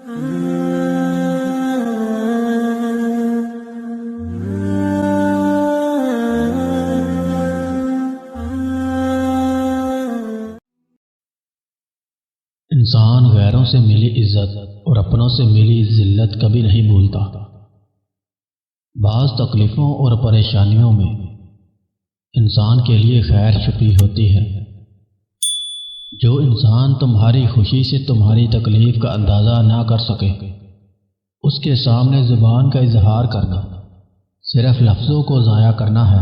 انسان غیروں سے ملی عزت اور اپنوں سے ملی ذلت کبھی نہیں بھولتا۔ بعض تکلیفوں اور پریشانیوں میں انسان کے لیے خیر چھپی ہوتی ہے۔ جو انسان تمہاری خوشی سے تمہاری تکلیف کا اندازہ نہ کر سکے، اس کے سامنے زبان کا اظہار کرنا صرف لفظوں کو ضائع کرنا ہے۔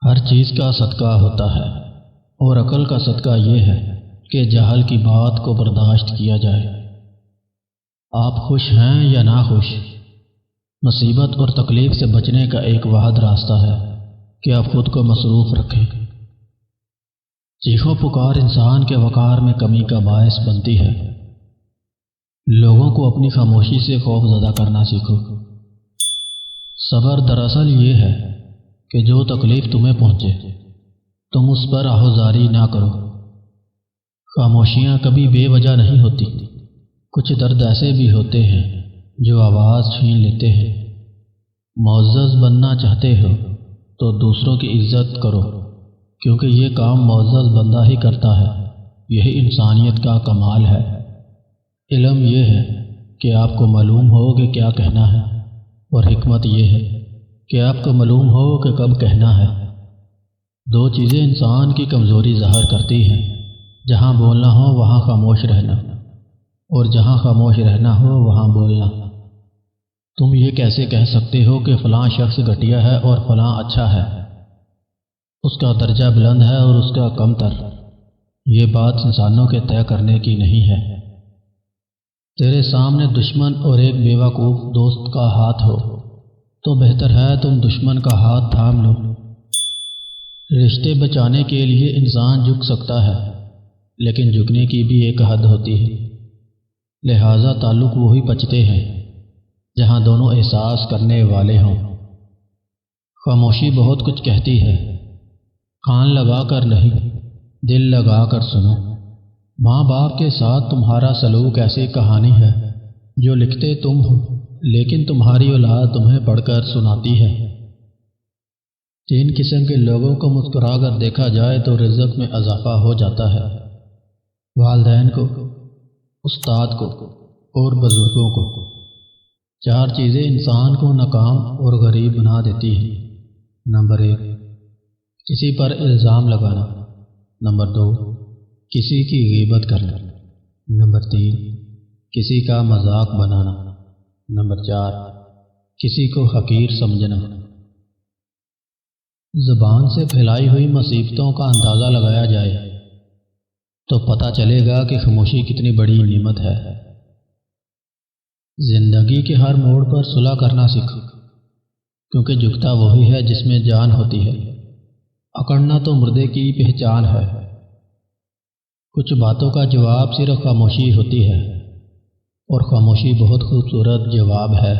ہر چیز کا صدقہ ہوتا ہے، اور عقل کا صدقہ یہ ہے کہ جہل کی بات کو برداشت کیا جائے۔ آپ خوش ہیں یا ناخوش، مصیبت اور تکلیف سے بچنے کا ایک واحد راستہ ہے کہ آپ خود کو مصروف رکھیں۔ چیخو پکار انسان کے وقار میں کمی کا باعث بنتی ہے۔ لوگوں کو اپنی خاموشی سے خوف زدہ کرنا سیکھو۔ صبر دراصل یہ ہے کہ جو تکلیف تمہیں پہنچے تم اس پر آہوزاری نہ کرو۔ خاموشیاں کبھی بے وجہ نہیں ہوتی۔ کچھ درد ایسے بھی ہوتے ہیں جو آواز چھین لیتے ہیں۔ معزز بننا چاہتے ہو تو دوسروں کی عزت کرو، کیونکہ یہ کام معزز بندہ ہی کرتا ہے۔ یہی انسانیت کا کمال ہے۔ علم یہ ہے کہ آپ کو معلوم ہو کہ کیا کہنا ہے، اور حکمت یہ ہے کہ آپ کو معلوم ہو کہ کب کہنا ہے۔ دو چیزیں انسان کی کمزوری ظاہر کرتی ہیں: جہاں بولنا ہو وہاں خاموش رہنا، اور جہاں خاموش رہنا ہو وہاں بولنا۔ تم یہ کیسے کہہ سکتے ہو کہ فلاں شخص گھٹیا ہے اور فلاں اچھا ہے، اس کا درجہ بلند ہے اور اس کا کم تر؟ یہ بات انسانوں کے طے کرنے کی نہیں ہے۔ تیرے سامنے دشمن اور ایک بیوقوف دوست کا ہاتھ ہو تو بہتر ہے تم دشمن کا ہاتھ تھام لو۔ رشتے بچانے کے لیے انسان جھک سکتا ہے، لیکن جھکنے کی بھی ایک حد ہوتی ہے۔ لہٰذا تعلق وہی بچتے ہیں جہاں دونوں احساس کرنے والے ہوں۔ خاموشی بہت کچھ کہتی ہے۔ کان لگا کر نہیں، دل لگا کر سنو۔ ماں باپ کے ساتھ تمہارا سلوک ایسی کہانی ہے جو لکھتے تم ہو، لیکن تمہاری اولاد تمہیں پڑھ کر سناتی ہے۔ 3 قسم کے لوگوں کو مسکرا کر دیکھا جائے تو رزق میں اضافہ ہو جاتا ہے: والدین کو، استاد کو، اور بزرگوں کو۔ 4 چیزیں انسان کو ناکام اور غریب بنا دیتی ہیں۔ نمبر 1، کسی پر الزام لگانا۔ نمبر 2، کسی کی غیبت کرنا۔ نمبر 3، کسی کا مذاق بنانا۔ نمبر 4، کسی کو حقیر سمجھنا۔ زبان سے پھیلائی ہوئی مصیبتوں کا اندازہ لگایا جائے تو پتہ چلے گا کہ خاموشی کتنی بڑی نعمت ہے۔ زندگی کے ہر موڑ پر صلح کرنا سیکھو، کیونکہ جھکتا وہی ہے جس میں جان ہوتی ہے۔ اکڑنا تو مردے کی پہچان ہے۔ کچھ باتوں کا جواب صرف خاموشی ہوتی ہے، اور خاموشی بہت خوبصورت جواب ہے۔